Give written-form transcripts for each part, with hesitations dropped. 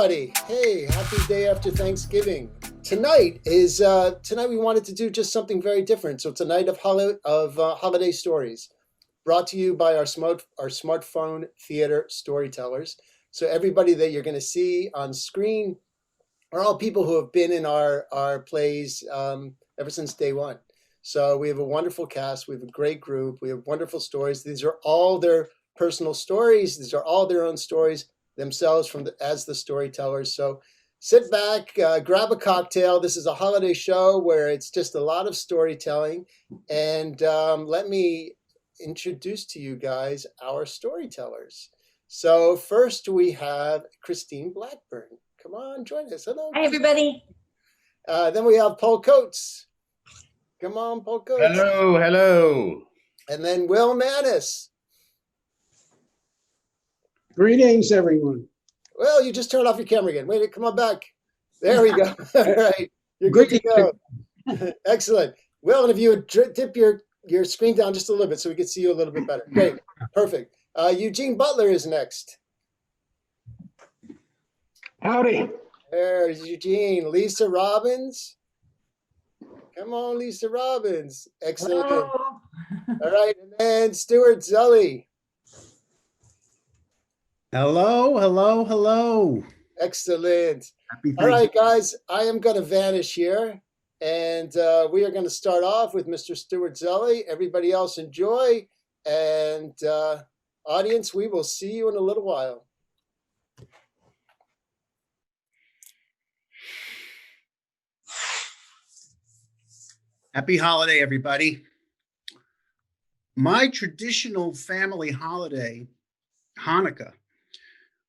everybody. Hey, happy day after Thanksgiving. Tonight we wanted to do just something very different. So it's a night of holiday stories, brought to you by our Smartphone Theatre Storytellers. So everybody that you're going to see on screen are all people who have been in our plays ever since day one. So we have a wonderful cast. We have a great group. We have wonderful stories. These are all their personal stories. These are all their own stories themselves as the storytellers. So sit back, grab a cocktail. This is a holiday show where it's just a lot of storytelling. And let me introduce to you guys our storytellers. So first we have Christine Blackburn. Come on, join us. Hello. Hi, everybody. Then we have Paul Coates. Come on, Paul Coates. Hello, hello. And then Will Manus. Greetings, everyone. Well, you just turned off your camera again. Wait, come on back. There we go. All right. You're good to go. Excellent. Will, and if you would dip your screen down just a little bit so we can see you a little bit better. Great. Perfect. Eugene Butler is next. Howdy. There's Eugene. Lisa Robbins. Come on, Lisa Robbins. Excellent. Hello. All right. And then Stewart Zully. Hello, hello, hello. Excellent. Happy All right, guys, I am going to vanish here. And we are going to start off with Mr. Stewart Zully. Everybody else enjoy. And audience, we will see you in a little while. Happy holiday, everybody. My traditional family holiday, Hanukkah,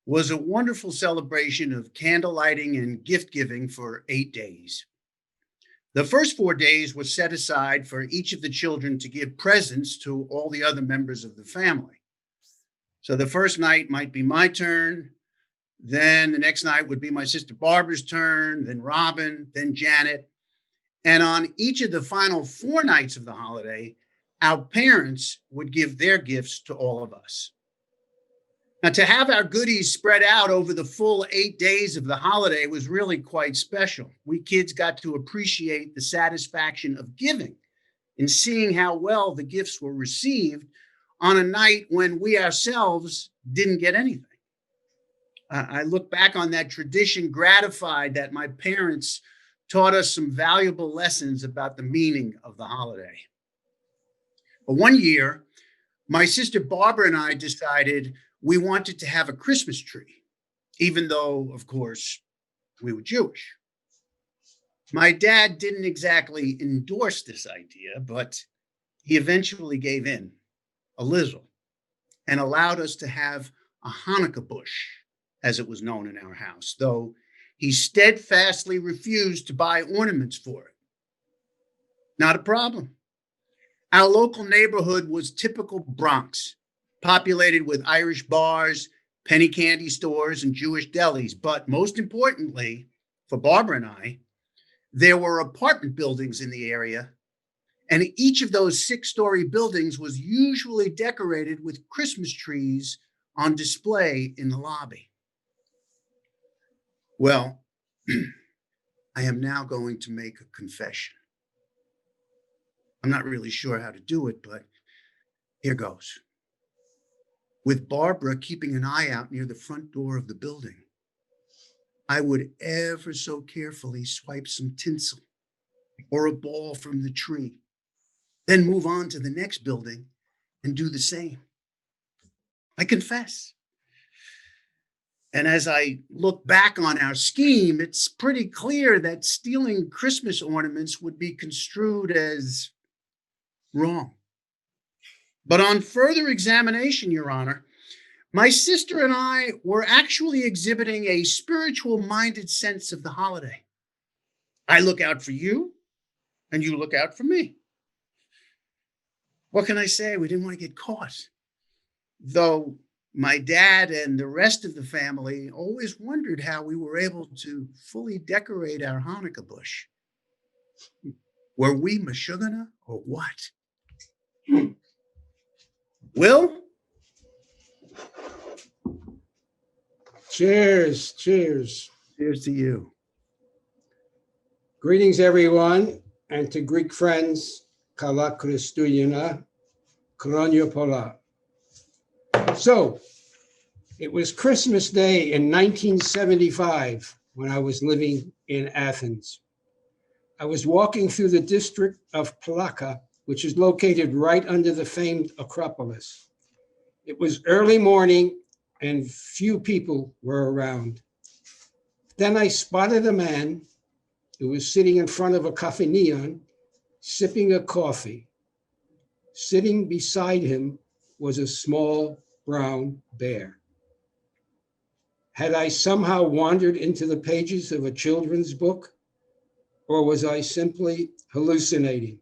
was a wonderful celebration of candle lighting and gift giving for 8 days. The first 4 days were set aside for each of the children to give presents to all the other members of the family. So the first night might be my turn, then the next night would be my sister Barbara's turn, then Robin, then Janet. And on each of the final 4 nights of the holiday, our parents would give their gifts to all of us. Now, to have our goodies spread out over the full 8 days of the holiday was really quite special. We kids got to appreciate the satisfaction of giving and seeing how well the gifts were received on a night when we ourselves didn't get anything. I look back on that tradition gratified that my parents taught us some valuable lessons about the meaning of the holiday. But one year, my sister Barbara and I decided we wanted to have a Christmas tree, even though, of course, we were Jewish. My dad didn't exactly endorse this idea, but he eventually gave in a little and allowed us to have a Hanukkah bush, as it was known in our house, though he steadfastly refused to buy ornaments for it. Not a problem. Our local neighborhood was typical Bronx, populated with Irish bars, penny candy stores, and Jewish delis. But most importantly, for Barbara and I, there were apartment buildings in the area, and each of those 6-story buildings was usually decorated with Christmas trees on display in the lobby. Well, I am now going to make a confession. I'm not really sure how to do it, but here goes. With Barbara keeping an eye out near the front door of the building, I would ever so carefully swipe some tinsel or a ball from the tree, then move on to the next building and do the same. I confess. And as I look back on our scheme, it's pretty clear that stealing Christmas ornaments would be construed as wrong. But on further examination, Your Honor, my sister and I were actually exhibiting a spiritual-minded sense of the holiday. I look out for you, and you look out for me. What can I say? We didn't want to get caught. Though my dad and the rest of the family always wondered how we were able to fully decorate our Hanukkah bush. Were we Meshuggah or what? It's Cheers, cheers. Cheers to you. Greetings, everyone, and to Greek friends, Kala Christouyena, Kronia Pola. So, it was Christmas Day in 1975 when I was living in Athens. I was walking through the district of Plaka, which is located right under the famed Acropolis. It was early morning and few people were around. Then I spotted a man who was sitting in front of a kafenion, sipping a coffee. Sitting beside him was a small brown bear. Had I somehow wandered into the pages of a children's book, or was I simply hallucinating?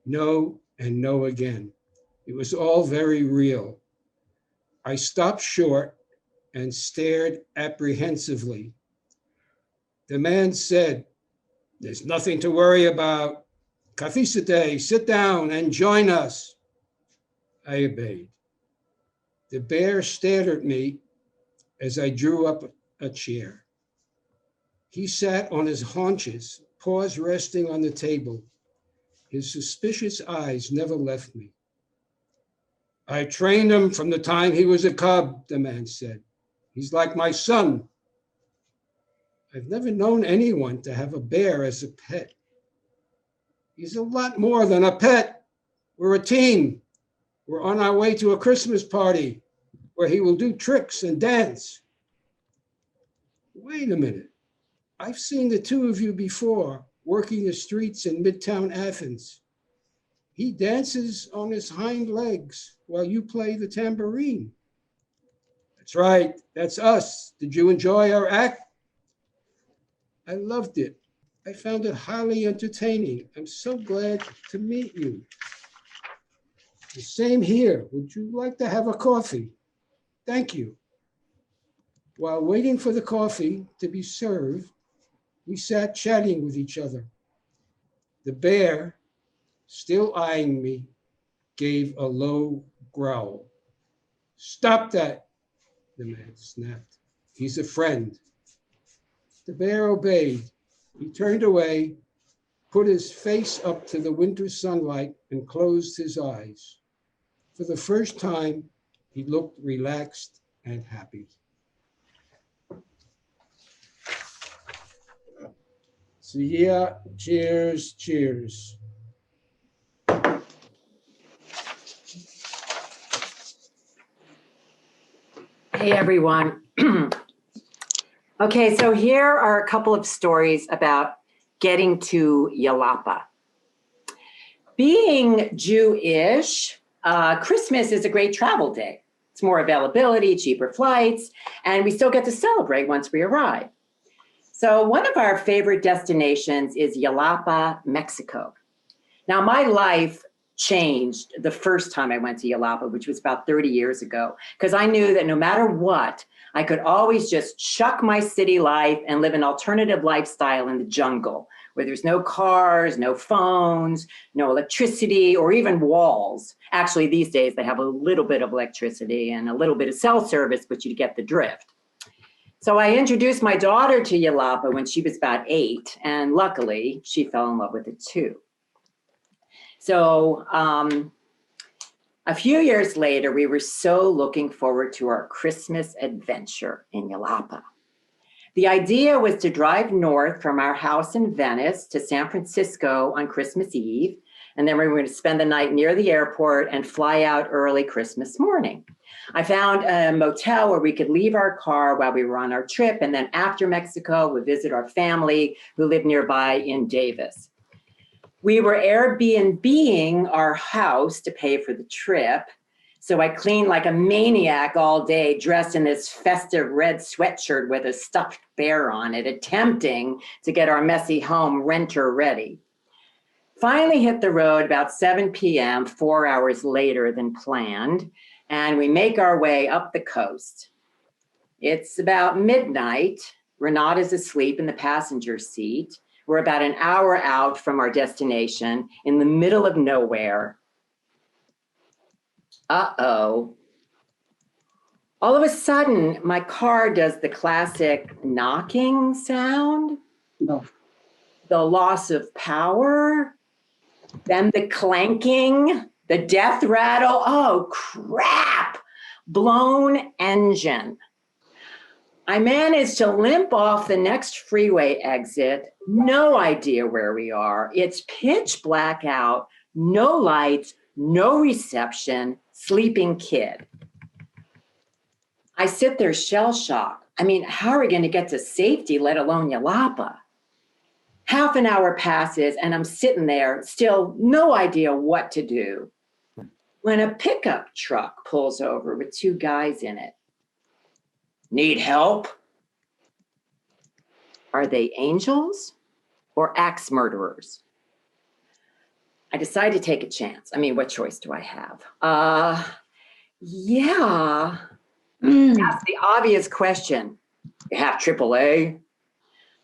No and no again. It was all very real. I stopped short and stared apprehensively. The man said, "There's nothing to worry about. Kafisate, sit down and join us." I obeyed. The bear stared at me as I drew up a chair. He sat on his haunches, paws resting on the table. His suspicious eyes never left me. "I trained him from the time he was a cub," the man said. "He's like my son." I've never known anyone to have a bear as a pet. He's a lot more than a pet. We're a team. We're on our way to a Christmas party where he will do tricks and dance. Wait a minute. I've seen the two of you before working the streets in Midtown Athens. He dances on his hind legs while you play the tambourine. That's right. That's us. Did you enjoy our act? I loved it. I found it highly entertaining. I'm so glad to meet you. The same here. Would you like to have a coffee? Thank you. While waiting for the coffee to be served, we sat chatting with each other. The bear, still eyeing me, gave a low growl. "Stop that," the man snapped. "He's a friend." The bear obeyed. He turned away, put his face up to the winter sunlight, and closed his eyes. For the first time, he looked relaxed and happy. So yeah, cheers, cheers. Hey, everyone. Okay, so here are a couple of stories about getting to Yalapa. Being Jewish, Christmas is a great travel day. It's more availability, cheaper flights, and we still get to celebrate once we arrive. So one of our favorite destinations is Yalapa, Mexico. Now, my life changed the first time I went to Yalapa, which was about 30 years ago, because I knew that no matter what, I could always just chuck my city life and live an alternative lifestyle in the jungle, where there's no cars, no phones, no electricity, or even walls. Actually, these days they have a little bit of electricity and a little bit of cell service, but you get the drift. So I introduced my daughter to Yalapa when she was about 8, and luckily she fell in love with it too. So a few years later, we were so looking forward to our Christmas adventure in Yalapa. The idea was to drive north from our house in Venice to San Francisco on Christmas Eve, and then we were going to spend the night near the airport and fly out early Christmas morning. I found a motel where we could leave our car while we were on our trip, and then after Mexico, we'd visit our family who lived nearby in Davis. We were Airbnb-ing our house to pay for the trip. So I cleaned like a maniac all day, dressed in this festive red sweatshirt with a stuffed bear on it, attempting to get our messy home renter ready. Finally hit the road about 7 p.m., 4 hours later than planned, and we make our way up the coast. It's about midnight. Renata's asleep in the passenger seat. We're about an hour out from our destination in the middle of nowhere. Uh-oh. All of a sudden, my car does the classic knocking sound, Oh. the loss of power, then the clanking, the death rattle. Oh, crap! Blown engine. I managed to limp off the next freeway exit. No idea where we are. It's pitch black out, no lights, no reception, sleeping kid. I sit there shell-shocked. I mean, how are we going to get to safety, let alone Yalapa? Half an hour passes and I'm sitting there, still no idea what to do, when a pickup truck pulls over with two guys in it. Need help? Are they angels or axe murderers? I decide to take a chance. I mean, what choice do I have? Yeah. That's the obvious question. You have AAA?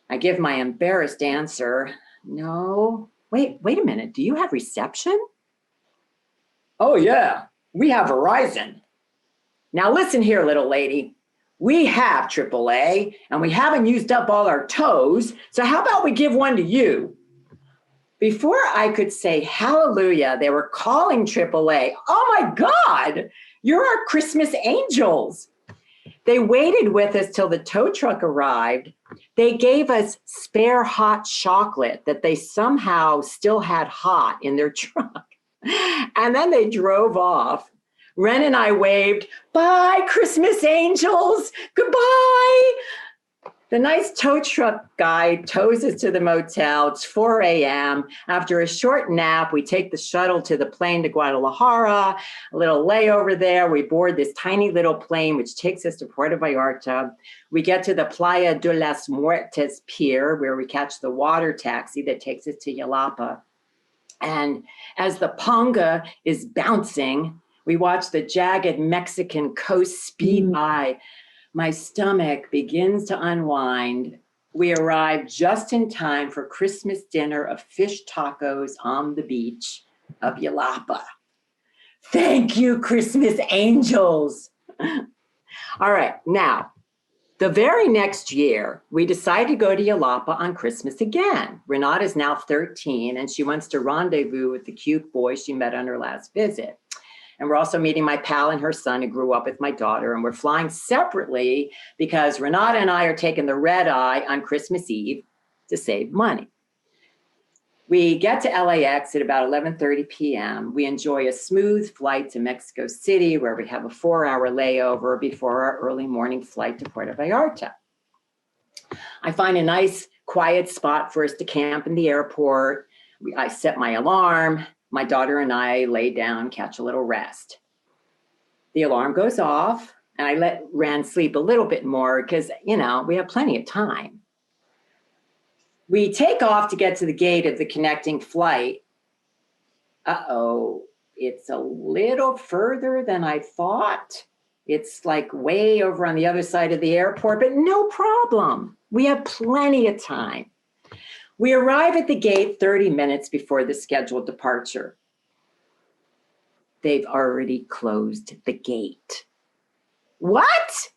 I give my embarrassed answer. No. Wait a minute. Do you have reception? Oh, yeah. We have Verizon. Now listen here, little lady. We have AAA and we haven't used up all our toes. So how about we give one to you? Before I could say hallelujah, they were calling AAA. Oh my God, you're our Christmas angels. They waited with us till the tow truck arrived. They gave us spare hot chocolate that they somehow still had hot in their truck. And then they drove off. Ren and I waved, bye, Christmas angels, goodbye. The nice tow truck guy tows us to the motel. It's 4 a.m. After a short nap, we take the shuttle to the plane to Guadalajara, a little layover there. We board this tiny little plane, which takes us to Puerto Vallarta. We get to the Playa de las Muertes pier, where we catch the water taxi that takes us to Yalapa. And as the panga is bouncing, we watch the jagged Mexican coast speed by. My stomach begins to unwind. We arrive just in time for Christmas dinner of fish tacos on the beach of Yalapa. Thank you, Christmas angels. All right, now, the very next year, we decide to go to Yalapa on Christmas again. Renata is now 13, and she wants to rendezvous with the cute boy she met on her last visit. And we're also meeting my pal and her son who grew up with my daughter, and we're flying separately because Renata and I are taking the red eye on Christmas Eve to save money. We get to LAX at about 11:30 p.m. We enjoy a smooth flight to Mexico City where we have a 4-hour layover before our early morning flight to Puerto Vallarta. I find a nice quiet spot for us to camp in the airport. I set my alarm. My daughter and I lay down, catch a little rest. The alarm goes off and I let Ran sleep a little bit more because, you know, we have plenty of time. We take off to get to the gate of the connecting flight. Uh-oh, it's a little further than I thought. It's like way over on the other side of the airport, but no problem. We have plenty of time. We arrive at the gate 30 minutes before the scheduled departure. They've already closed the gate. What?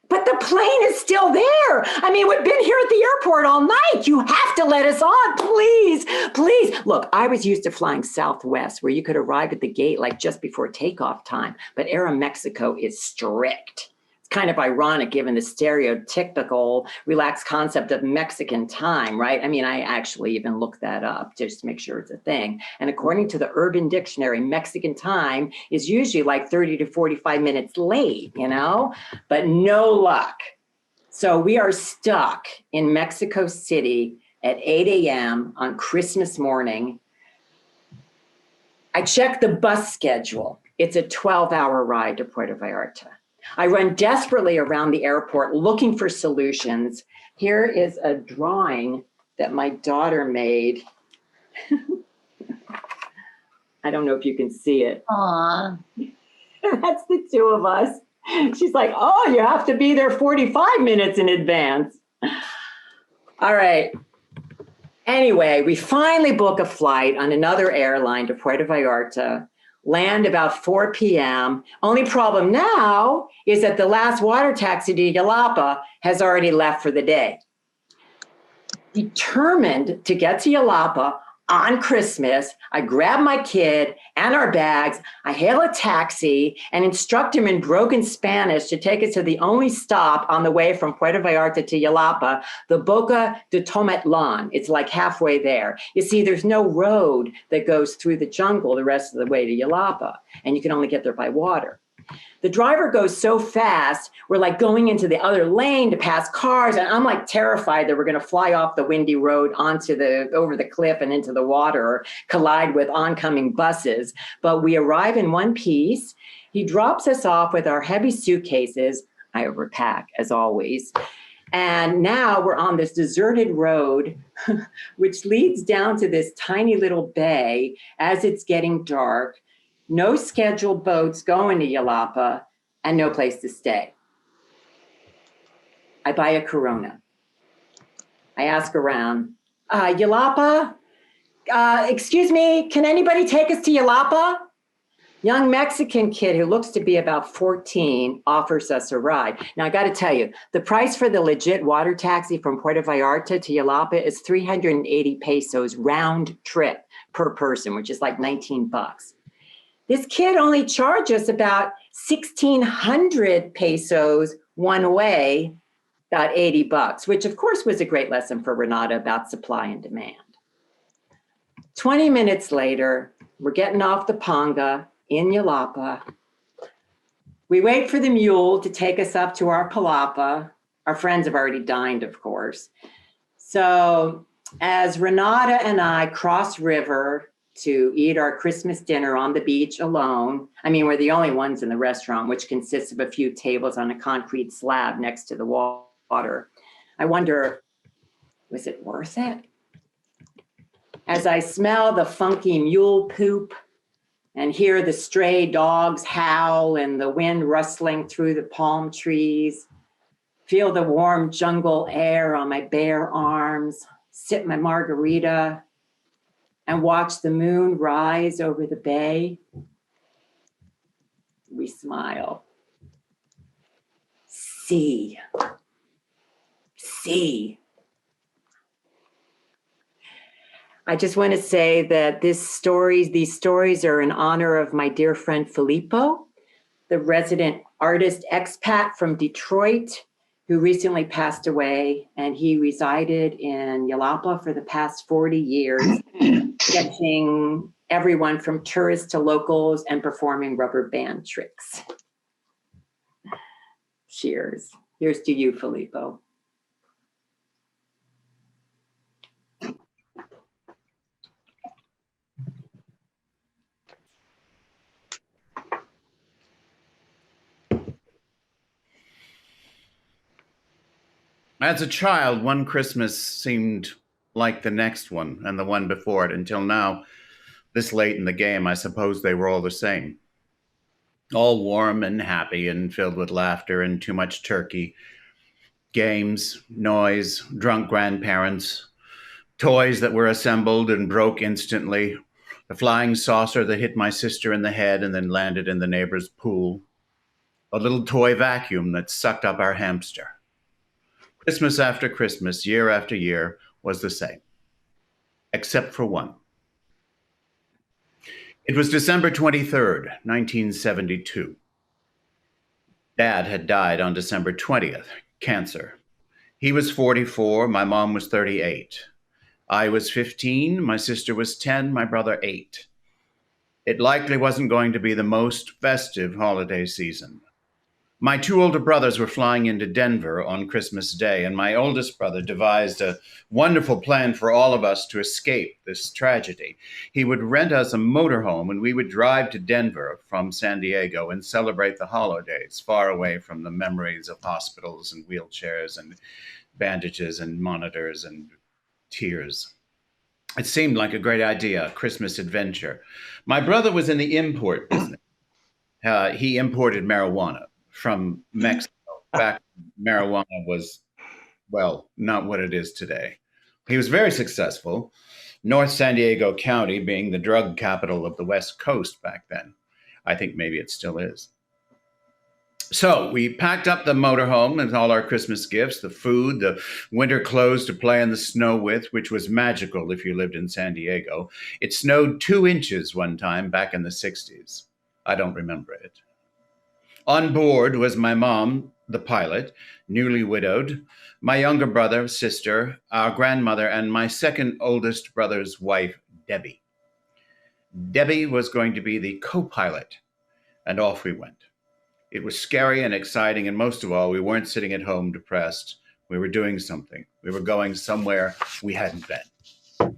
But the plane is still there. I mean, we've been here at the airport all night. You have to let us on, please, please. Look, I was used to flying Southwest where you could arrive at the gate like just before takeoff time, but Aeromexico is strict. Kind of ironic given the stereotypical relaxed concept of Mexican time, right? I mean, I actually even looked that up just to make sure it's a thing. And according to the Urban Dictionary, Mexican time is usually like 30 to 45 minutes late, you know, but no luck. So we are stuck in Mexico City at 8 a.m. on Christmas morning. I checked the bus schedule. It's a 12-hour ride to Puerto Vallarta. I run desperately around the airport looking for solutions. Here is a drawing that my daughter made. I don't know if you can see it. Aw. That's the two of us. She's like, oh, you have to be there 45 minutes in advance. All right. Anyway, we finally book a flight on another airline to Puerto Vallarta. land about 4 p.m. Only problem now is that the last water taxi to Yelapa has already left for the day. Determined to get to Yelapa on Christmas, I grab my kid and our bags, I hail a taxi and instruct him in broken Spanish to take us to the only stop on the way from Puerto Vallarta to Yelapa, the Boca de Tomatlan. It's like halfway there. You see, there's no road that goes through the jungle the rest of the way to Yelapa, and you can only get there by water. The driver goes so fast, we're like going into the other lane to pass cars, and I'm like terrified that we're gonna fly off the windy road over the cliff and into the water, or collide with oncoming buses. But we arrive in one piece. He drops us off with our heavy suitcases. I overpack, as always. And now we're on this deserted road, which leads down to this tiny little bay as it's getting dark. No scheduled boats going to Yelapa, and no place to stay. I buy a Corona. I ask around, Yelapa? Excuse me, can anybody take us to Yelapa? Young Mexican kid who looks to be about 14 offers us a ride. Now I gotta tell you, the price for the legit water taxi from Puerto Vallarta to Yelapa is 380 pesos round trip per person, which is like 19 bucks. This kid only charged us about 1,600 pesos one way, about 80 bucks, which of course was a great lesson for Renata about supply and demand. 20 minutes later, we're getting off the Panga in Yelapa. We wait for the mule to take us up to our palapa. Our friends have already dined, of course. So as Renata and I cross river to eat our Christmas dinner on the beach alone. I mean, we're the only ones in the restaurant, which consists of a few tables on a concrete slab next to the water. I wonder, was it worth it? As I smell the funky mule poop and hear the stray dogs howl and the wind rustling through the palm trees, feel the warm jungle air on my bare arms, sip my margarita, and watch the moon rise over the bay, we smile. See. I just want to say that these stories are in honor of my dear friend Filippo, the resident artist expat from Detroit, who recently passed away, and he resided in Yelapa for the past 40 years, sketching everyone from tourists to locals and performing rubber band tricks. Cheers. Here's to you, Filippo. As a child, one Christmas seemed like the next one and the one before it until now. This late in the game, I suppose they were all the same. All warm and happy and filled with laughter and too much turkey. Games, noise, drunk grandparents, toys that were assembled and broke instantly, the flying saucer that hit my sister in the head and then landed in the neighbor's pool, a little toy vacuum that sucked up our hamster. Christmas after Christmas, year after year, was the same, except for one. It was December 23rd, 1972. Dad had died on December 20th, cancer. He was 44, my mom was 38. I was 15, my sister was 10, my brother 8. It likely wasn't going to be the most festive holiday season. My two older brothers were flying into Denver on Christmas Day, and my oldest brother devised a wonderful plan for all of us to escape this tragedy. He would rent us a motorhome, and we would drive to Denver from San Diego and celebrate the holidays, far away from the memories of hospitals and wheelchairs and bandages and monitors and tears. It seemed like a great idea, a Christmas adventure. My brother was in the import business. He imported marijuana from Mexico. Back when marijuana was, well, not what it is today. He was very successful, North San Diego County being the drug capital of the West Coast back then. I think maybe it still is. So we packed up the motorhome and all our Christmas gifts, the food, the winter clothes to play in the snow with, which was magical if you lived in San Diego. It snowed 2 inches one time back in the 60s. I don't remember it. On board was my mom, the pilot, newly widowed, my younger brother, sister, our grandmother, and my second oldest brother's wife, Debbie. Debbie was going to be the co-pilot, and off we went. It was scary and exciting, and most of all, we weren't sitting at home depressed. We were doing something. We were going somewhere we hadn't been. Now,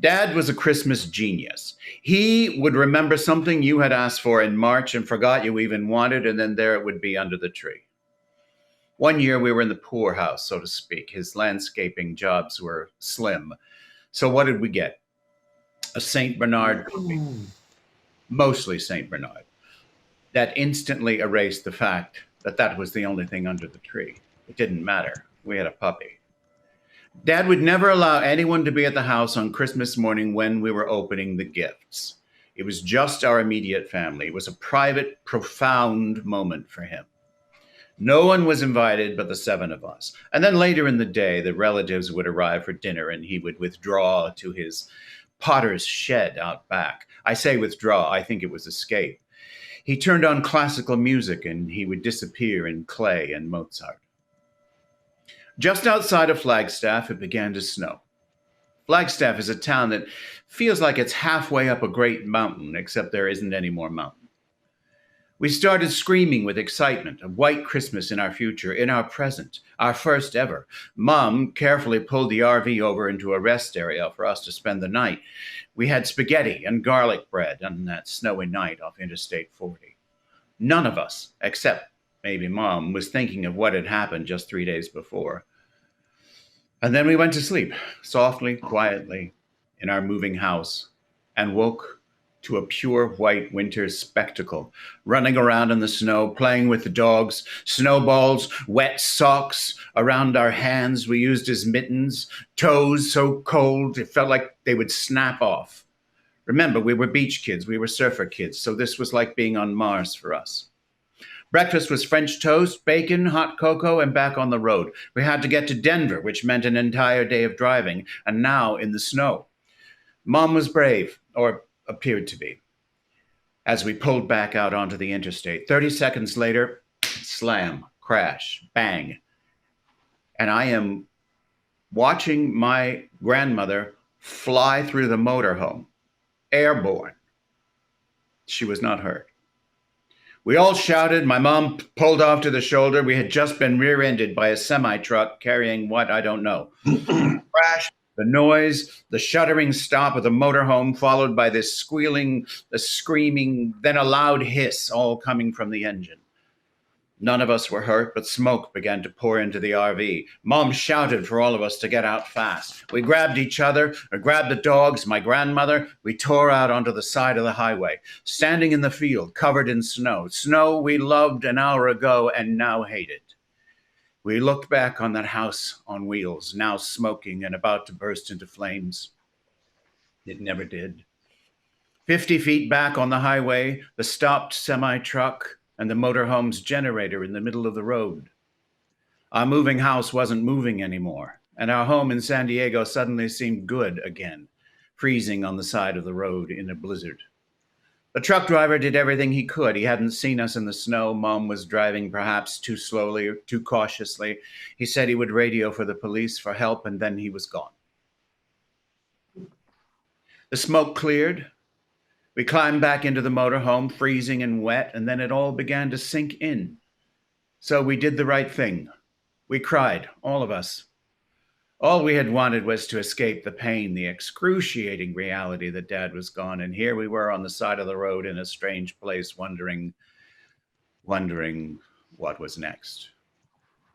Dad was a Christmas genius. He would remember something you had asked for in March and forgot you even wanted, and then there it would be under the tree. One year, we were in the poorhouse, so to speak. His landscaping jobs were slim. So what did we get? A St. Bernard puppy, mostly St. Bernard. That instantly erased the fact that that was the only thing under the tree. It didn't matter. We had a puppy. Dad would never allow anyone to be at the house on Christmas morning when we were opening the gifts. It was just our immediate family. It was a private, profound moment for him. No one was invited but the 7 of us. And then later in the day, the relatives would arrive for dinner and he would withdraw to his potter's shed out back. I say withdraw, I think it was escape. He turned on classical music and he would disappear in Clay and Mozart. Just outside of Flagstaff, it began to snow. Flagstaff is a town that feels like it's halfway up a great mountain, except there isn't any more mountain. We started screaming with excitement, a white Christmas in our future, in our present, our first ever. Mom carefully pulled the RV over into a rest area for us to spend the night. We had spaghetti and garlic bread on that snowy night off Interstate 40. None of us, except maybe Mom, was thinking of what had happened just 3 days before. And then we went to sleep, softly, quietly, in our moving house, and woke to a pure white winter spectacle, running around in the snow, playing with the dogs, snowballs, wet socks around our hands we used as mittens, toes so cold it felt like they would snap off. Remember, we were beach kids, we were surfer kids, so this was like being on Mars for us. Breakfast was French toast, bacon, hot cocoa, and back on the road. We had to get to Denver, which meant an entire day of driving, and now in the snow. Mom was brave, or appeared to be. As we pulled back out onto the interstate, 30 seconds later, slam, crash, bang. And I am watching my grandmother fly through the motorhome, airborne. She was not hurt. We all shouted. My mom pulled off to the shoulder. We had just been rear-ended by a semi-truck carrying what, I don't know. Crash. The noise, the shuddering stop of the motorhome, followed by this squealing, the screaming, then a loud hiss, all coming from the engine. None of us were hurt, but smoke began to pour into the RV. Mom shouted for all of us to get out fast. We grabbed each other, or grabbed the dogs, my grandmother. We tore out onto the side of the highway, standing in the field, covered in snow. Snow we loved an hour ago and now hated. We looked back on that house on wheels, now smoking and about to burst into flames. It never did. 50 feet back on the highway, the stopped semi-truck and the motorhome's generator in the middle of the road. Our moving house wasn't moving anymore, and our home in San Diego suddenly seemed good again, freezing on the side of the road in a blizzard. The truck driver did everything he could. He hadn't seen us in the snow. Mom was driving perhaps too slowly or too cautiously. He said he would radio for the police for help, and then he was gone. The smoke cleared. We climbed back into the motorhome, freezing and wet, and then it all began to sink in. So we did the right thing. We cried, all of us. All we had wanted was to escape the pain, the excruciating reality that Dad was gone. And here we were on the side of the road in a strange place, wondering what was next.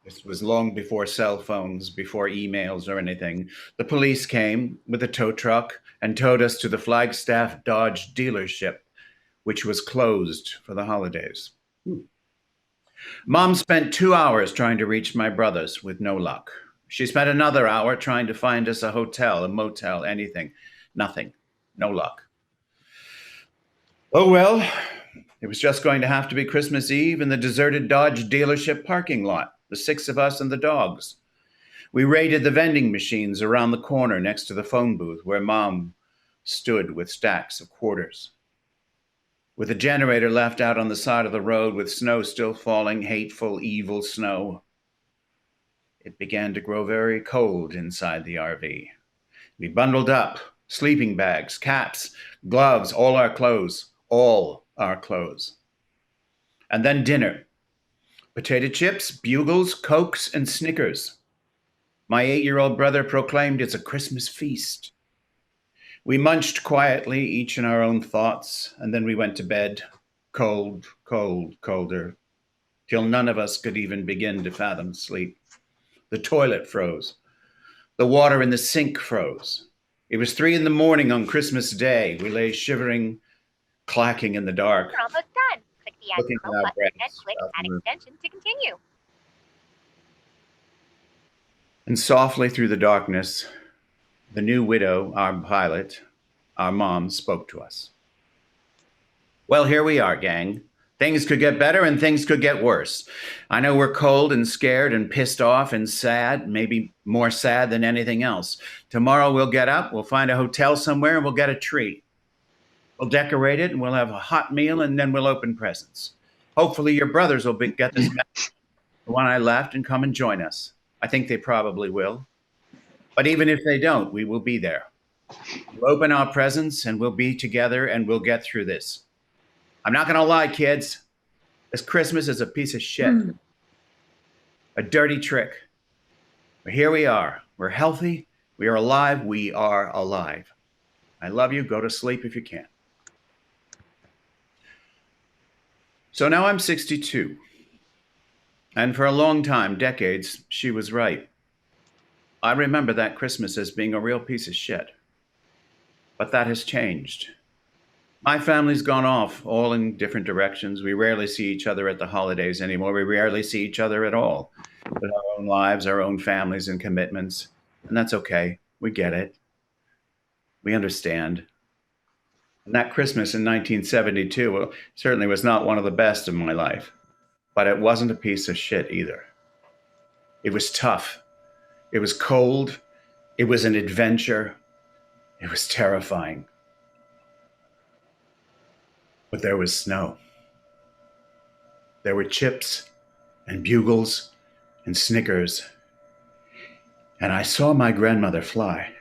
This was long before cell phones, before emails or anything. The police came with a tow truck and towed us to the Flagstaff Dodge dealership, which was closed for the holidays. Mom spent 2 hours trying to reach my brothers with no luck. She spent another hour trying to find us a hotel, a motel, anything. Nothing. No luck. Oh, well, It was just going to have to be Christmas Eve in the deserted Dodge dealership parking lot, the 6 of us and the dogs. We raided the vending machines around the corner next to the phone booth where Mom stood with stacks of quarters. With the generator left out on the side of the road with snow still falling, hateful, evil snow, it began to grow very cold inside the RV. We bundled up, sleeping bags, caps, gloves, all our clothes. And then dinner. Potato chips, bugles, Cokes, and Snickers. My 8-year-old brother proclaimed it's a Christmas feast. We munched quietly, each in our own thoughts, and then we went to bed, cold, cold, colder, till none of us could even begin to fathom sleep. The toilet froze. The water in the sink froze. It was 3 a.m. on Christmas Day. We lay shivering, clacking in the dark. We're almost done. Click the Add Info button and click Add Extension to continue. And softly through the darkness, the new widow, our pilot, our mom, spoke to us. Well, here we are, gang. Things could get better and things could get worse. I know we're cold and scared and pissed off and sad, maybe more sad than anything else. Tomorrow we'll get up, we'll find a hotel somewhere, and we'll get a tree. We'll decorate it, and we'll have a hot meal, and then we'll open presents. Hopefully your brothers will get this message, the one I left, and come and join us. I think they probably will. But even if they don't, we will be there. We'll open our presents, and we'll be together, and we'll get through this. I'm not going to lie, kids. This Christmas is a piece of shit. A dirty trick. But here we are. We're healthy. We are alive. We are alive. I love you. Go to sleep if you can. So now I'm 62. And for a long time, decades, she was right. I remember that Christmas as being a real piece of shit. But that has changed. My family's gone off, all in different directions. We rarely see each other at the holidays anymore. We rarely see each other at all. With our own lives, our own families and commitments. And that's okay. We get it. We understand. And that Christmas in 1972 certainly was not one of the best of my life. But it wasn't a piece of shit either. It was tough. It was cold. It was an adventure. It was terrifying. But there was snow. There were chips and bugles and Snickers. And I saw my grandmother fly.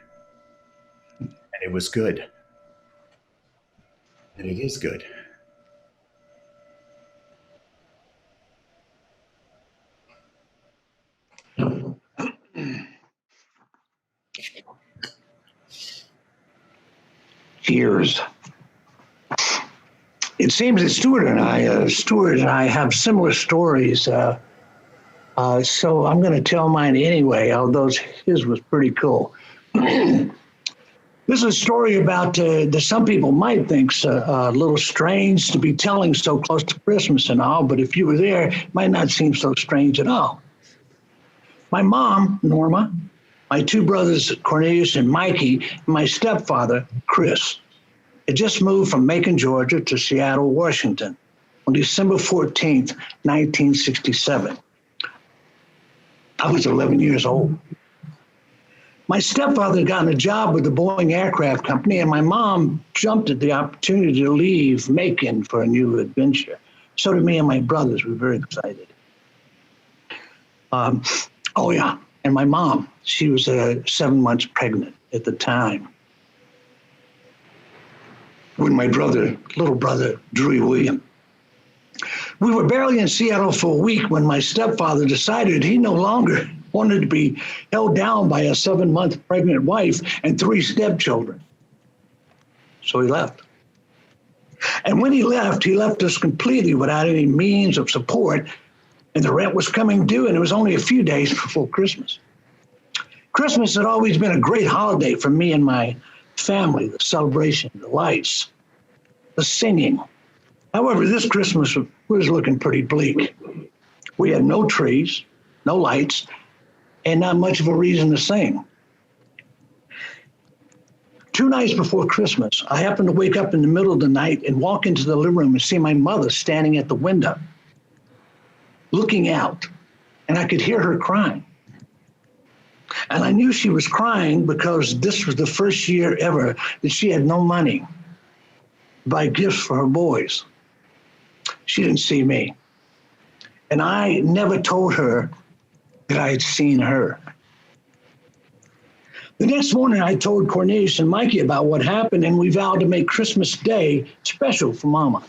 And it was good. And it is good. Cheers. It seems that Stewart and I have similar stories. So I'm going to tell mine anyway, although his was pretty cool. This is a story about that some people might think's a little strange to be telling so close to Christmas and all, but if you were there, it might not seem so strange at all. My mom, Norma, my 2 brothers, Cornelius and Mikey, and my stepfather, Chris, had just moved from Macon, Georgia to Seattle, Washington on December 14th, 1967. I was 11 years old. My stepfather had gotten a job with the Boeing Aircraft Company, and my mom jumped at the opportunity to leave Macon for a new adventure. So did me and my brothers. We were very excited. Oh, yeah. And my mom, she was 7 months pregnant at the time. With my little brother, Drew William. We were barely in Seattle for a week when my stepfather decided he no longer wanted to be held down by a 7-month pregnant wife and 3 stepchildren. So he left. And when he left us completely without any means of support, and the rent was coming due, and it was only a few days before Christmas. Christmas had always been a great holiday for me and my family, the celebration, the lights, the singing. However, this Christmas was looking pretty bleak. We had no trees, no lights, and not much of a reason to sing. 2 nights before Christmas, I happened to wake up in the middle of the night and walk into the living room and see my mother standing at the window, looking out, and I could hear her crying. And I knew she was crying because this was the first year ever that she had no money to buy gifts for her boys. She didn't see me. And I never told her that I had seen her. The next morning, I told Cornelius and Mikey about what happened, and we vowed to make Christmas Day special for Mama.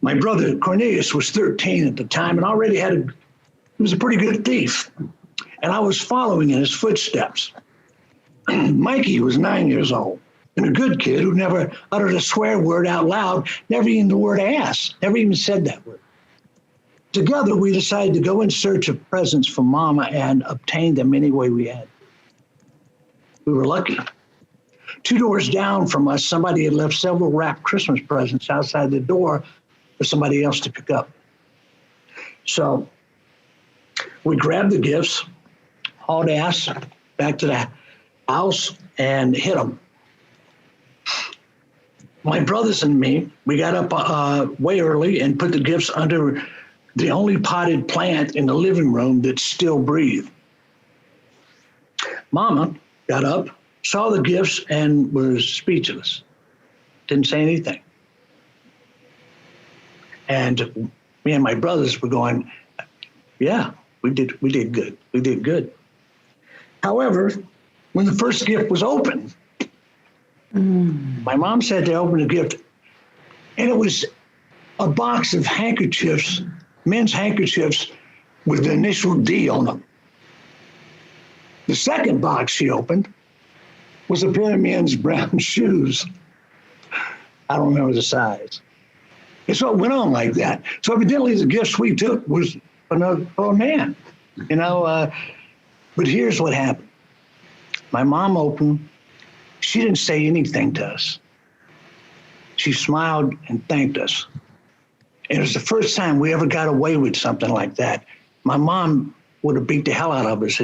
My brother Cornelius was 13 at the time and already he was a pretty good thief. And I was following in his footsteps. Mikey was 9 years old and a good kid who never uttered a swear word out loud, never even the word ass, never even said that word. Together, we decided to go in search of presents for Mama and obtain them any way we had. We were lucky. 2 doors down from us, somebody had left several wrapped Christmas presents outside the door for somebody else to pick up. So we grabbed the gifts, hauled ass back to the house, and hid them. My brothers and me, we got up way early and put the gifts under the only potted plant in the living room that still breathed. Mama got up, saw the gifts, and was speechless. Didn't say anything. And me and my brothers were going, yeah, we did good. We did good. However, when the first gift was opened, my mom said to open the gift, and it was a box of handkerchiefs, men's handkerchiefs with the initial D on them. The second box she opened was a pair of men's brown shoes. I don't remember the size. And so it went on like that. So evidently the gifts we took was for a man, you know. But here's what happened. My mom opened. She didn't say anything to us. She smiled and thanked us. And it was the first time we ever got away with something like that. My mom would have beat the hell out of us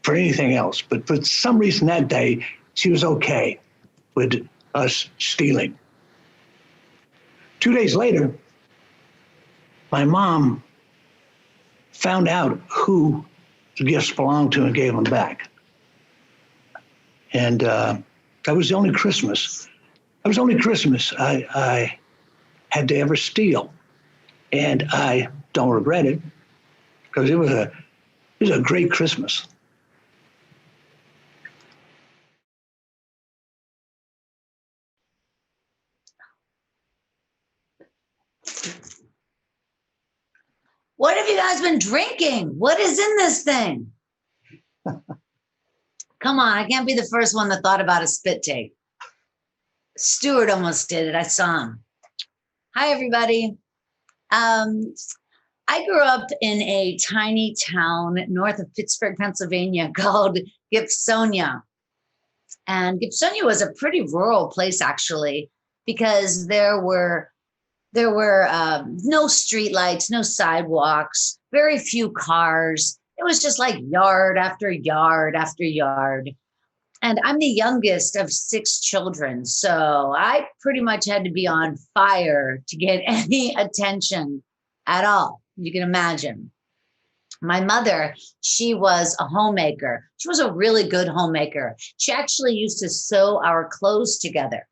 for anything else. But for some reason that day, she was okay with us stealing. 2 days later, my mom found out who the gifts belonged to and gave them back. And that was the only Christmas. That was the only Christmas I had to ever steal. And I don't regret it because it was a great Christmas. What have you guys been drinking? What is in this thing? Come on, I can't be the first one that thought about a spit take. Stewart almost did it. I saw him. Hi, everybody. I grew up in a tiny town north of Pittsburgh, Pennsylvania called Gibsonia. And Gibsonia was a pretty rural place, actually, because there were no streetlights, no sidewalks, very few cars. It was just like yard after yard after yard. And I'm the youngest of 6 children, so I pretty much had to be on fire to get any attention at all. You can imagine. My mother, she was a homemaker. She was a really good homemaker. She actually used to sew our clothes together.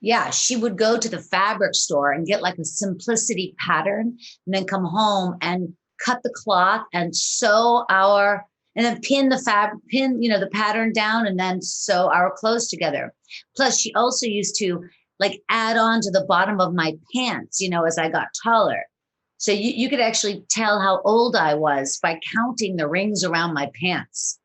Yeah, she would go to the fabric store and get like a simplicity pattern and then come home and cut the cloth and sew and then pin the pattern down and then sew our clothes together. Plus, she also used to like add on to the bottom of my pants, as I got taller. So you could actually tell how old I was by counting the rings around my pants.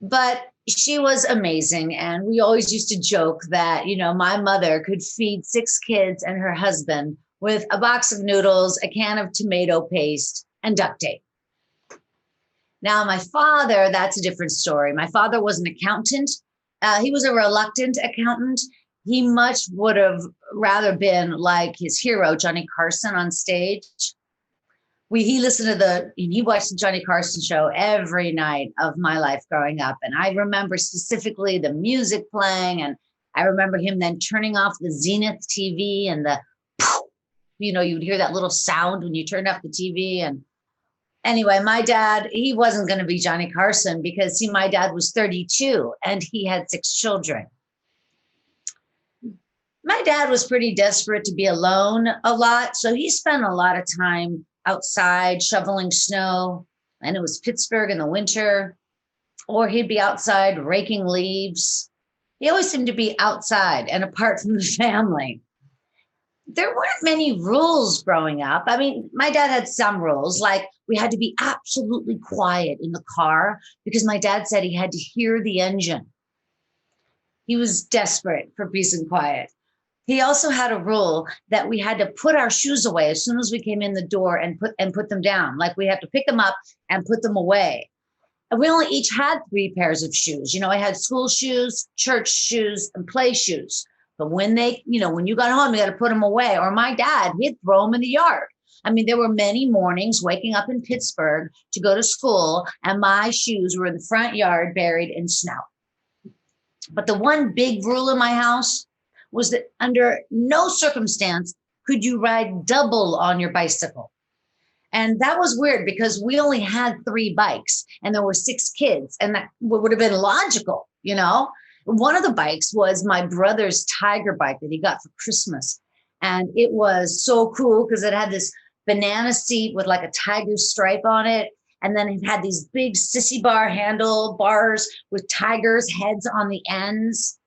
But she was amazing. And we always used to joke that, my mother could feed 6 kids and her husband with a box of noodles, a can of tomato paste, and duct tape. Now, my father, that's a different story. My father was an accountant. He was a reluctant accountant. He much would have rather been like his hero, Johnny Carson, on stage. he listened to he watched the Johnny Carson show every night of my life growing up. And I remember specifically the music playing, and I remember him then turning off the Zenith TV and you would hear that little sound when you turned off the TV. And anyway, my dad, he wasn't going to be Johnny Carson because my dad was 32 and he had 6 children. My dad was pretty desperate to be alone a lot. So he spent a lot of time outside shoveling snow, and it was Pittsburgh in the winter, or he'd be outside raking leaves. He always seemed to be outside and apart from the family. There weren't many rules growing up. I mean, my dad had some rules, like we had to be absolutely quiet in the car because my dad said he had to hear the engine. He was desperate for peace and quiet. He also had a rule that we had to put our shoes away as soon as we came in the door and put them down. Like we had to pick them up and put them away. And we only each had 3 pairs of shoes. I had school shoes, church shoes, and play shoes. But when when you got home, you got to put them away. Or my dad, he'd throw them in the yard. I mean, there were many mornings waking up in Pittsburgh to go to school, and my shoes were in the front yard buried in snow. But the one big rule in my house was that under no circumstance could you ride double on your bicycle. And that was weird because we only had 3 bikes and there were 6 kids, and that would have been logical, One of the bikes was my brother's Tiger bike that he got for Christmas. And it was so cool because it had this banana seat with like a tiger stripe on it. And then it had these big sissy bar handlebars with tigers' heads on the ends.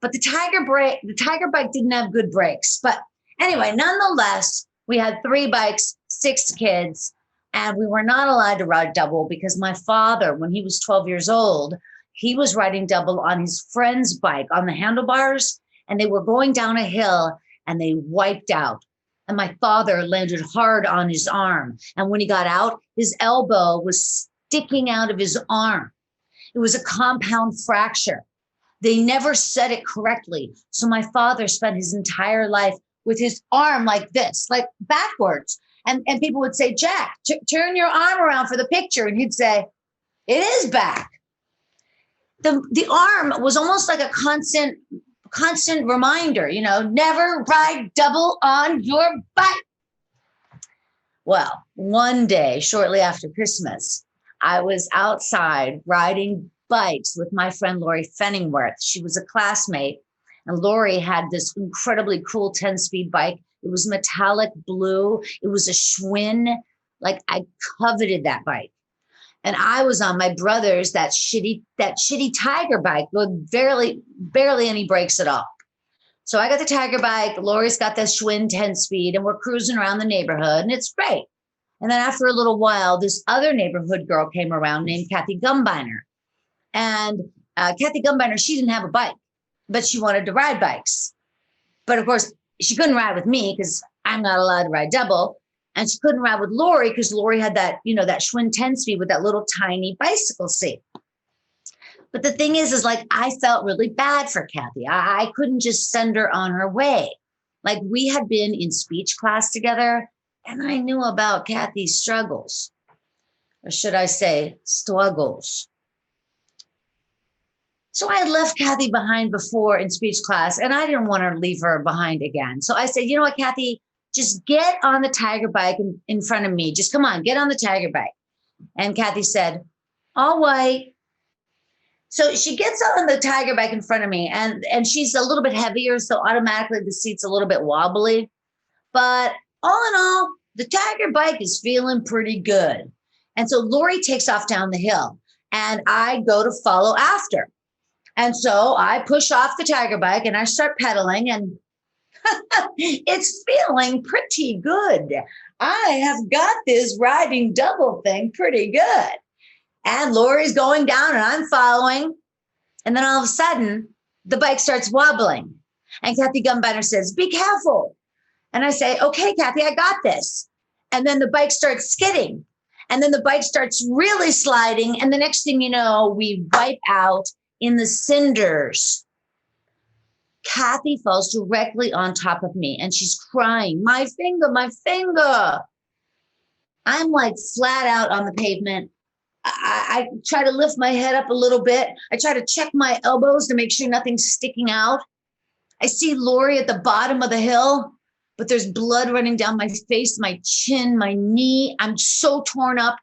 But the Tiger bike didn't have good brakes. But anyway, nonetheless, we had 3 bikes, 6 kids, and we were not allowed to ride double because my father, when he was 12 years old, he was riding double on his friend's bike on the handlebars, and they were going down a hill and they wiped out. And my father landed hard on his arm. And when he got out, his elbow was sticking out of his arm. It was a compound fracture. They never said it correctly. So my father spent his entire life with his arm like this, like backwards. And people would say, Jack, turn your arm around for the picture. And he'd say, it is back. The arm was almost like a constant reminder, never ride double on your bike. Well, one day, shortly after Christmas, I was outside riding bikes with my friend Lori Fenningworth. She was a classmate, and Lori had this incredibly cool 10-speed bike. It was metallic blue. It was a Schwinn. Like, I coveted that bike. And I was on my brother's, that shitty Tiger bike with barely any brakes at all. So I got the Tiger bike. Lori's got the Schwinn 10-speed, and we're cruising around the neighborhood, and it's great. And then after a little while, this other neighborhood girl came around named Kathy Gumbiner. And Kathy Gumbiner, she didn't have a bike, but she wanted to ride bikes. But of course, she couldn't ride with me because I'm not allowed to ride double. And she couldn't ride with Lori because Lori had that, that Schwinn 10-speed with that little tiny bicycle seat. But the thing is like, I felt really bad for Kathy. I couldn't just send her on her way. Like, we had been in speech class together, and I knew about Kathy's struggles, or should I say struggles. So I had left Kathy behind before in speech class, and I didn't want to leave her behind again. So I said, you know what, Kathy, just get on the Tiger bike in front of me. Just come on, get on the Tiger bike. And Kathy said, all right. So she gets on the Tiger bike in front of me, and she's a little bit heavier, so automatically the seat's a little bit wobbly. But all in all, the Tiger bike is feeling pretty good. And so Lori takes off down the hill, and I go to follow after. And so I push off the Tiger bike and I start pedaling, and it's feeling pretty good. I have got this riding double thing pretty good. And Lori's going down and I'm following. And then all of a sudden, the bike starts wobbling. And Kathy Gumbiner says, be careful. And I say, okay, Kathy, I got this. And then the bike starts skidding. And then the bike starts really sliding. And the next thing you know, we wipe out in the cinders. Kathy falls directly on top of me and she's crying, my finger, my finger. I'm like flat out on the pavement. I try to lift my head up a little bit. I try to check my elbows to make sure nothing's sticking out. I see Lori at the bottom of the hill, but there's blood running down my face, my chin, my knee. I'm so torn up,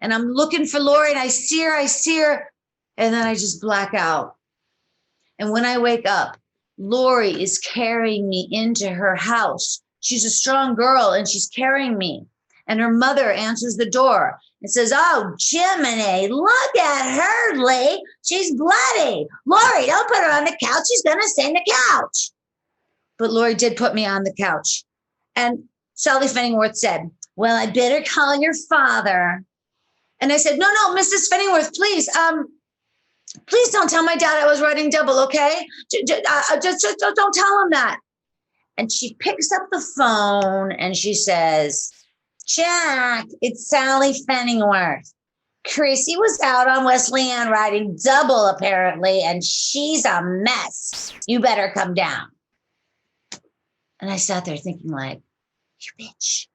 and I'm looking for Lori, and I see her, and then I just black out. And when I wake up, Lori is carrying me into her house. She's a strong girl, and she's carrying me. And her mother answers the door and says, "Oh, Jiminy, look at her, Lee. She's bloody. Lori, don't put her on the couch. She's going to stain the couch." But Lori did put me on the couch. And Sally Fenningworth said, "Well, I better call your father." And I said, no, Mrs. Fenningworth, please don't tell my dad I was writing double, okay? Just don't tell him that. And she picks up the phone and she says, "Jack, it's Sally Fenningworth. Chrissy was out on Wesleyan riding double, apparently, and she's a mess. You better come down." And I sat there thinking like, you bitch,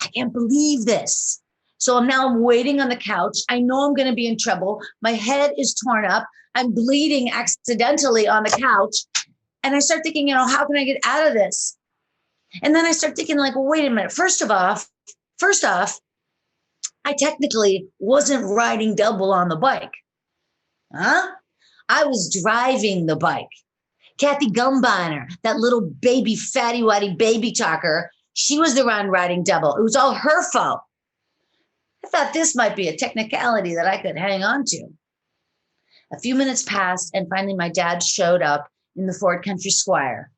I can't believe this. So I'm now waiting on the couch. I know I'm going to be in trouble. My head is torn up. I'm bleeding accidentally on the couch. And I start thinking, how can I get out of this? And then I start thinking like, well, wait a minute. First off, I technically wasn't riding double on the bike. Huh? I was driving the bike. Kathy Gumbiner, that little baby, fatty, watty baby talker, she was the one riding double. It was all her fault. I thought this might be a technicality that I could hang on to. A few minutes passed, and finally my dad showed up in the Ford Country Squire.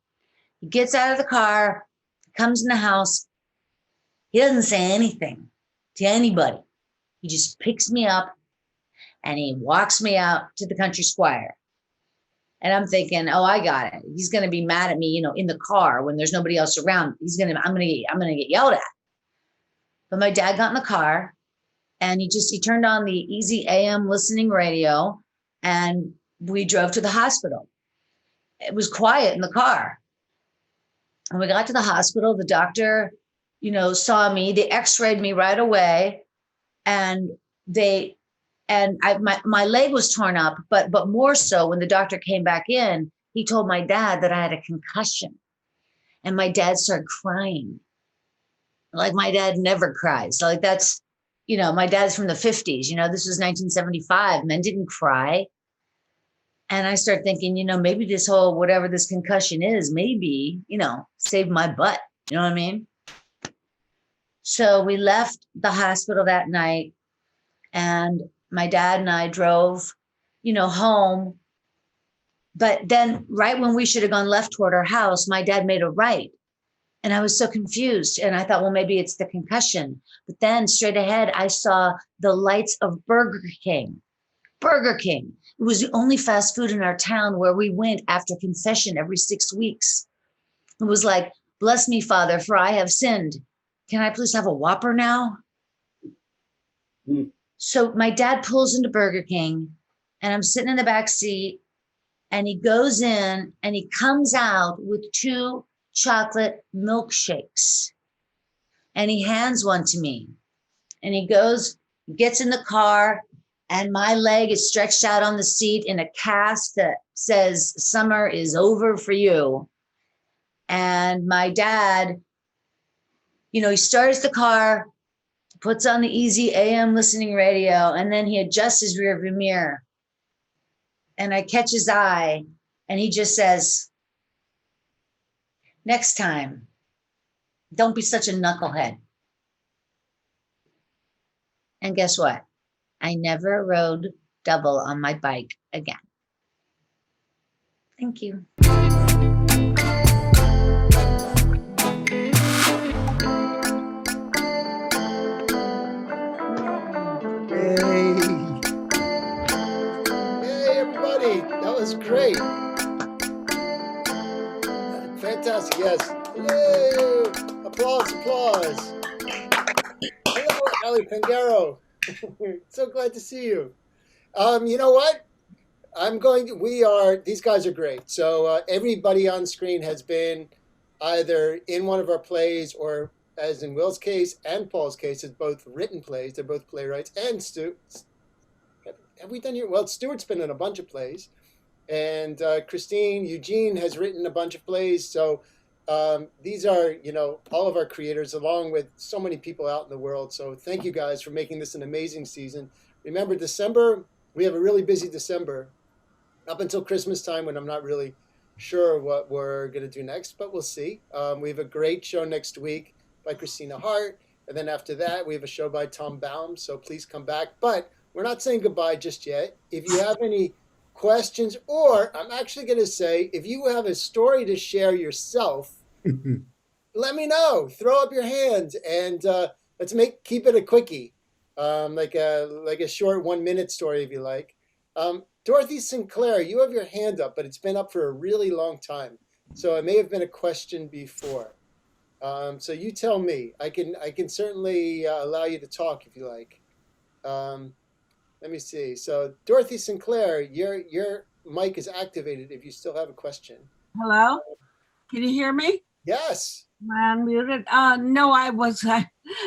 He gets out of the car, comes in the house. He doesn't say anything to anybody. He just picks me up and he walks me out to the Country Squire. And I'm thinking, oh, I got it. He's going to be mad at me, in the car when there's nobody else around. I'm going to get yelled at. But my dad got in the car and he turned on the Easy AM listening radio, and we drove to the hospital. It was quiet in the car. And we got to the hospital. The doctor, saw me. They x-rayed me right away. And my leg was torn up, but more so when the doctor came back in, he told my dad that I had a concussion. And my dad started crying. Like my dad never cries. So like that's, my dad's from the 50s, this was 1975. Men didn't cry. And I start thinking, maybe this whole, whatever this concussion is, maybe, saved my butt. You know what I mean? So we left the hospital that night, and my dad and I drove, home. But then right when we should have gone left toward our house, my dad made a right. And I was so confused. And I thought, well, maybe it's the concussion. But then straight ahead, I saw the lights of Burger King. Burger King. It was the only fast food in our town where we went after confession every 6 weeks. It was like, "Bless me, Father, for I have sinned. Can I please have a Whopper now?" So my dad pulls into Burger King, and I'm sitting in the back seat, and he goes in and he comes out with 2 chocolate milkshakes, and he hands one to me, and he gets in the car, and my leg is stretched out on the seat in a cast that says, "Summer is over for you." And my dad, he starts the car, puts on the Easy AM listening radio, and then he adjusts his rearview mirror. And I catch his eye, and he just says, "Next time, don't be such a knucklehead." And guess what? I never rode double on my bike again. Thank you. Yay, everybody. That was great. Fantastic. Yes. Yay. Applause. Hello, Ali Pangaro. So glad to see you. You know what? These guys are great. So everybody on screen has been either in one of our plays or as in Will's case and Paul's case, is both written plays. They're both playwrights. And have we done your? Well, Stewart's been in a bunch of plays, and Christine, Eugene has written a bunch of plays. So these are, all of our creators, along with so many people out in the world. So thank you guys for making this an amazing season. Remember, December, we have a really busy December up until Christmas time, when I'm not really sure what we're going to do next, but we'll see. We have a great show next week by Christina Hart. And then after that, we have a show by Tom Baum. So please come back. But we're not saying goodbye just yet. If you have any questions, or I'm actually going to say, if you have a story to share yourself, let me know. Throw up your hands, and let's keep it a quickie, like a short 1-minute story if you like. Dorothy Sinclair, you have your hand up, but it's been up for a really long time, so it may have been a question before. So you tell me. I can certainly allow you to talk if you like. Let me see. So Dorothy Sinclair, your mic is activated if you still have a question. Hello? Can you hear me? Yes. Am I unmuted? No, I was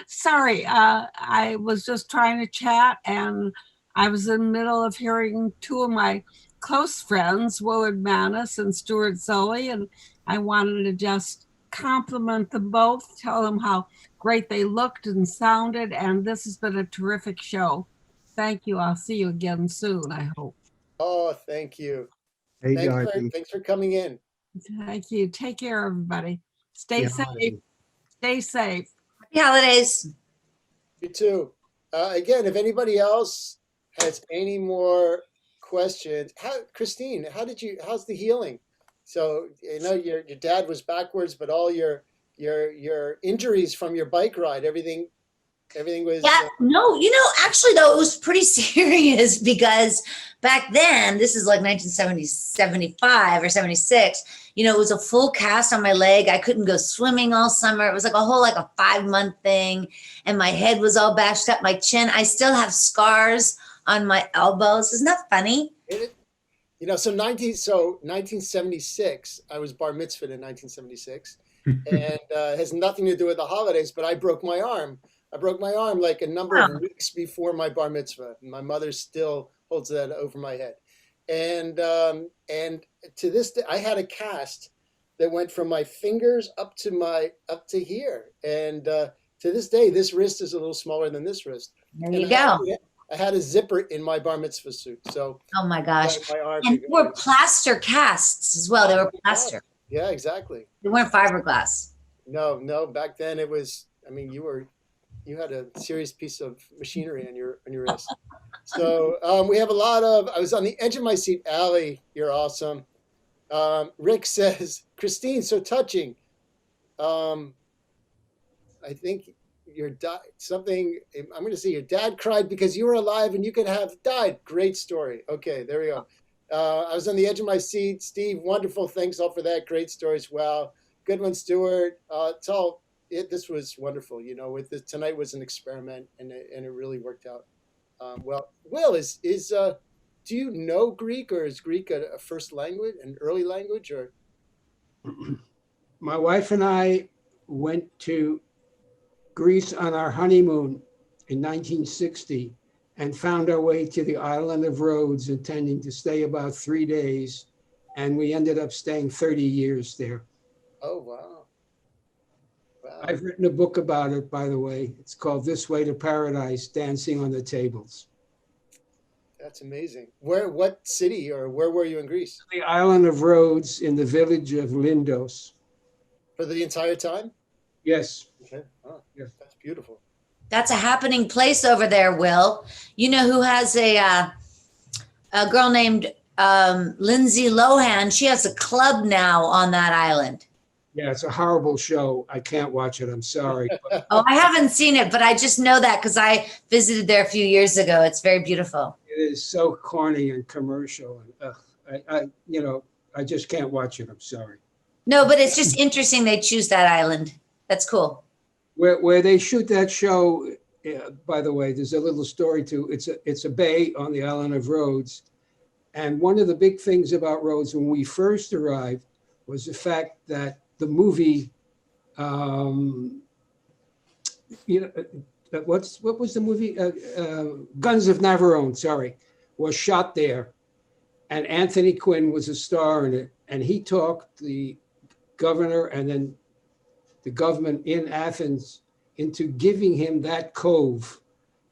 sorry. I was just trying to chat, and I was in the middle of hearing two of my close friends, Willard Manus and Stewart Zully, and I wanted to just compliment them both, tell them how great they looked and sounded, and this has been a terrific show. Thank you. I'll see you again soon, I hope. Oh, thank you. Hey, Dorothy. Thanks for coming in. Thank you. Take care, everybody. Stay Yeah. safe. Stay safe. Happy holidays. You too. Again, if anybody else has any more questions, Christine, how's the healing? So, your dad was backwards, but all your injuries from your bike ride, everything was. Yeah, no, actually though, it was pretty serious, because back then, this is like 1975 or 76, it was a full cast on my leg. I couldn't go swimming all summer. It was like a 5-month thing, and my head was all bashed up, my chin. I still have scars on my elbows. Isn't that funny? So 1976, I was bar mitzvahed in 1976, and has nothing to do with the holidays, but I broke my arm. Like a number of weeks before my bar mitzvah. My mother still holds that over my head. And to this day, I had a cast that went from my fingers up to here. And to this day, this wrist is a little smaller than this wrist. There you go. I had a zipper in my bar mitzvah suit. So oh my gosh. my arm and they were plaster casts as well. They were plaster. Yeah, exactly. They weren't fiberglass. No. Back then it was, you had a serious piece of machinery on your wrist. So we have I was on the edge of my seat. Allie, you're awesome. Rick says, Christine, so touching. I think I'm going to say your dad cried because you were alive and you could have died. Great story. Okay, there we go. I was on the edge of my seat. Steve, wonderful. Thanks all for that. Great stories. Wow. Good one, Stewart. This was wonderful. Tonight was an experiment, and it really worked out. Well, Will, do you know Greek, or is Greek a first language, an early language, or? My wife and I went to Greece on our honeymoon in 1960 and found our way to the island of Rhodes, intending to stay about 3 days. And we ended up staying 30 years there. Oh, wow. I've written a book about it, by the way. It's called This Way to Paradise, Dancing on the Tables. That's amazing. What city, or where were you in Greece? The island of Rhodes, in the village of Lindos. For the entire time? Yes. Okay. Oh, yes. That's beautiful. That's a happening place over there, Will. You know who has a girl named Lindsay Lohan? She has a club now on that island. Yeah, it's a horrible show. I can't watch it. I'm sorry. Oh, I haven't seen it, but I just know that because I visited there a few years ago. It's very beautiful. It is so corny and commercial. And I just can't watch it. I'm sorry. No, but it's just interesting they choose that island. That's cool. Where they shoot that show, by the way, there's a little story too. It's a bay on the island of Rhodes. And one of the big things about Rhodes when we first arrived was the fact that the movie you know, what was the movie? Guns of Navarone, sorry, was shot there. And Anthony Quinn was a star in it. And he talked the governor and then the government in Athens into giving him that cove.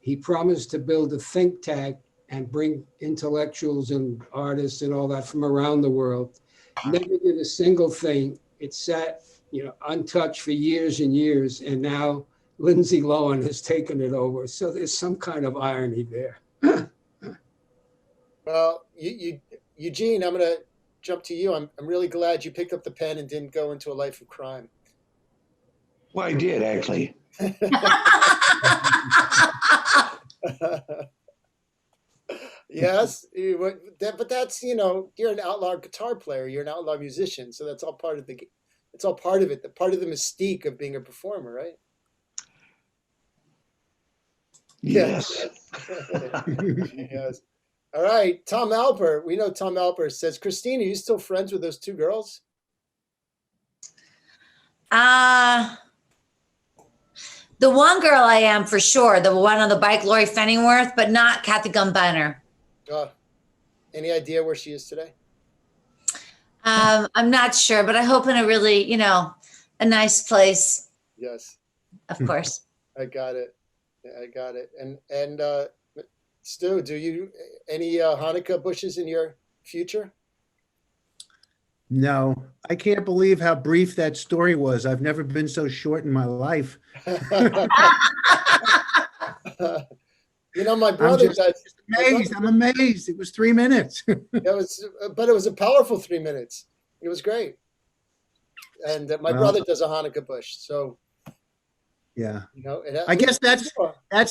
He promised to build a think tank and bring intellectuals and artists and all that from around the world. Never did a single thing. It sat, untouched for years and years. And now Lindsay Lohan has taken it over. So there's some kind of irony there. Well, Eugene, I'm going to jump to you. I'm really glad you picked up the pen and didn't go into a life of crime. Well, I did actually. Yes, but that's, you're an outlaw guitar player, you're an outlaw musician, so that's all part of it's all part of it, the part of the mystique of being a performer, right? Yes. Yes. All right, Tom Alper. We know Tom Alper says, Christine, are you still friends with those two girls? The one girl I am for sure, the one on the bike, Lori Fenningworth, but not Kathy Gumbiner. Any idea where she is today? I'm not sure, but I hope in a really, a nice place. Yes. Of course. I got it. I got it. And Stu, do you any Hanukkah bushes in your future? No, I can't believe how brief that story was. I've never been so short in my life. My brother does. I'm amazed. It was 3 minutes. But it was a powerful 3 minutes. It was great. And my brother does a Hanukkah bush, so. Yeah. I guess that's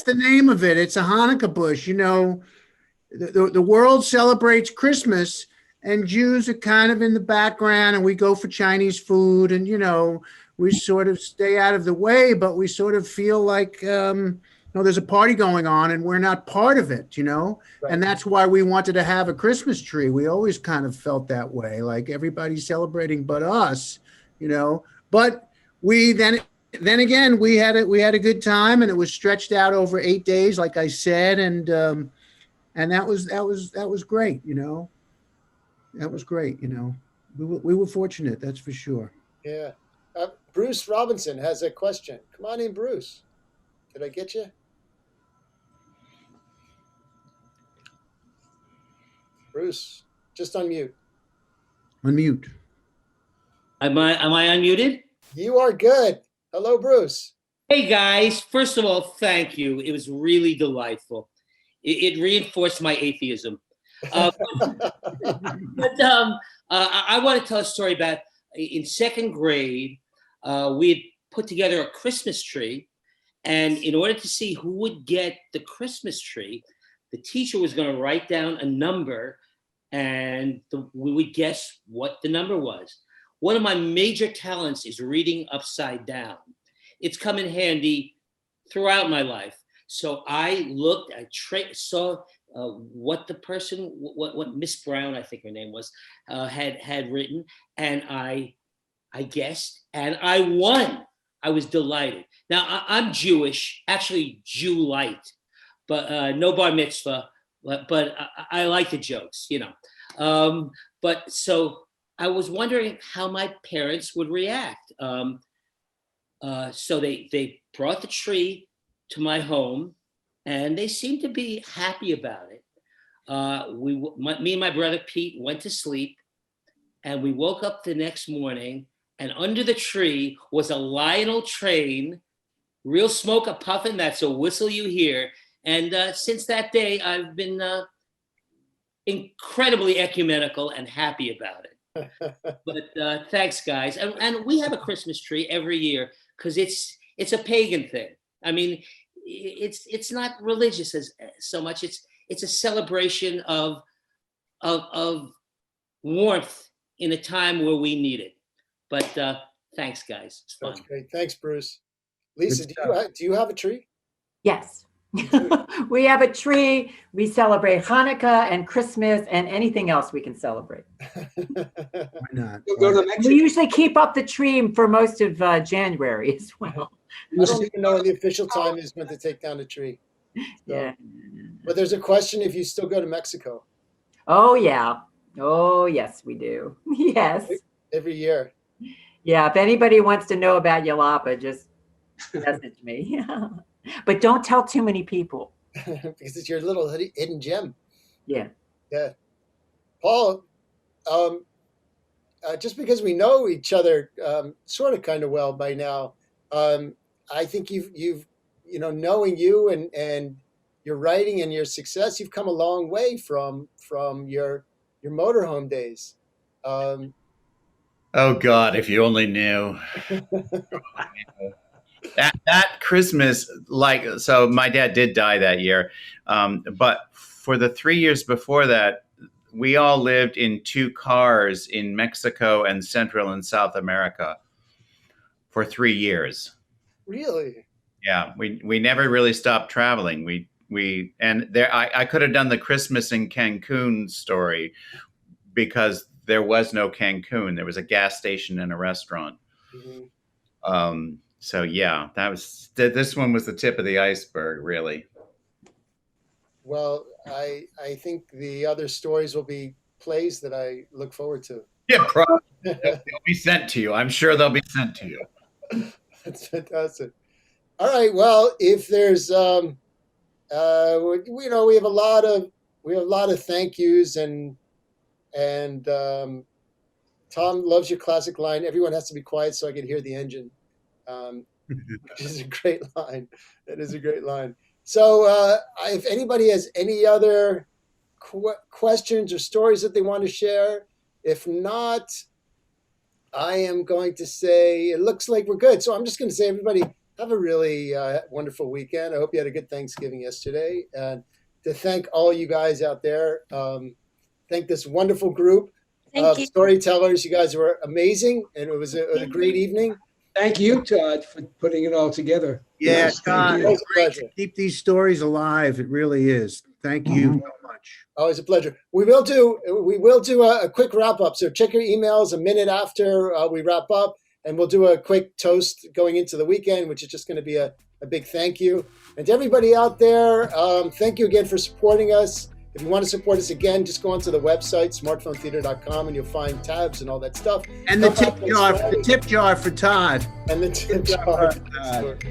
the name of it. It's a Hanukkah bush. The world celebrates Christmas, and Jews are kind of in the background, and we go for Chinese food, and we sort of stay out of the way, but we sort of feel like there's a party going on, and we're not part of it. Right. And that's why we wanted to have a Christmas tree. We always kind of felt that way, like everybody's celebrating but us. But we then again, we had a good time, and it was stretched out over 8 days, like I said, and that was great. That was great. We were fortunate, that's for sure. Yeah. Bruce Robinson has a question. Come on in, Bruce. Did I get you? Bruce, just unmute. Unmute. Am I unmuted? You are good. Hello, Bruce. Hey, guys. First of all, thank you. It was really delightful. It reinforced my atheism. I want to tell a story about in second grade, we had put together a Christmas tree. And in order to see who would get the Christmas tree, the teacher was going to write down a number, and we would guess what the number was. One of my major talents is reading upside down. It's come in handy throughout my life. So I looked, saw what the person, what Miss Brown, I think her name was, had written, and I guessed, and I won. I was delighted. Now I'm Jewish, actually Jew light, but no bar mitzvah. But I like the jokes, But so I was wondering how my parents would react. So they brought the tree to my home, and they seemed to be happy about it. Me and my brother Pete went to sleep, and we woke up the next morning, and under the tree was a Lionel train, real smoke a puffin', that's a whistle you hear. And since that day, I've been incredibly ecumenical and happy about it. But thanks, guys. And we have a Christmas tree every year because it's a pagan thing. I mean, it's not religious so much. It's a celebration of warmth in a time where we need it. But thanks, guys. It's fun. That's great. Thanks, Bruce. Lisa, do you have a tree? Yes. We have a tree. We celebrate Hanukkah and Christmas and anything else we can celebrate. Why not? You'll go to Mexico. We usually keep up the tree for most of January as well. I don't even know when the official time is when to take down the tree. So, Yeah. but there's a question if you still go to Mexico Oh, yeah. Oh, yes, we do. Yes. every year. Yeah. If anybody wants to know about Yalapa, just message me. But don't tell too many people. Because it's your little hidden gem. Yeah. Yeah. Paul, just because we know each other sort of kind of well by now, I think you've knowing you and your writing and your success, you've come a long way from your motorhome days. Oh God, if you only knew. That Christmas, so my dad did die that year, but for the 3 years before that, we all lived in 2 cars in Mexico and Central and South America for 3 years. Really? Yeah, we never really stopped traveling. I could have done the Christmas in Cancun story because there was no Cancun. There was a gas station and a restaurant. Mm-hmm. So yeah, this one was the tip of the iceberg, really. Well, I think the other stories will be plays that I look forward to. Yeah, probably. They'll be sent to you. I'm sure they'll be sent to you. That's fantastic. All right. Well, if there's, we have a lot of thank yous and Tom loves your classic line. Everyone has to be quiet so I can hear the engine. Which is a great line. That is a great line. So if anybody has any other questions or stories that they want to share, if not, I am going to say it looks like we're good. So I'm just going to say, everybody, have a really wonderful weekend. I hope you had a good Thanksgiving yesterday. And to thank all you guys out there, thank this wonderful group of storytellers. You guys were amazing, and it was a great evening. Thank you, Todd, for putting it all together. Yeah, Yes, Todd, thank you. it's great to keep these stories alive. It really is. Thank you so much. Always a pleasure. We will do a quick wrap up. So check your emails a minute after we wrap up, and we'll do a quick toast going into the weekend, which is just going to be a big thank you. And to everybody out there, thank you again for supporting us. If you want to support us again, just go onto the website, smartphonetheatre.com, and you'll find tabs and all that stuff. And the tip jar for Todd. And the tip jar for Todd.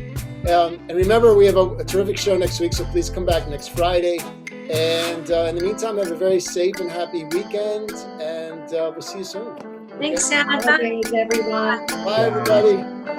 And remember, we have a terrific show next week, so please come back next Friday. And in the meantime, have a very safe and happy weekend, and we'll see you soon. Thanks, Sad. Bye, everyone. Bye, everybody.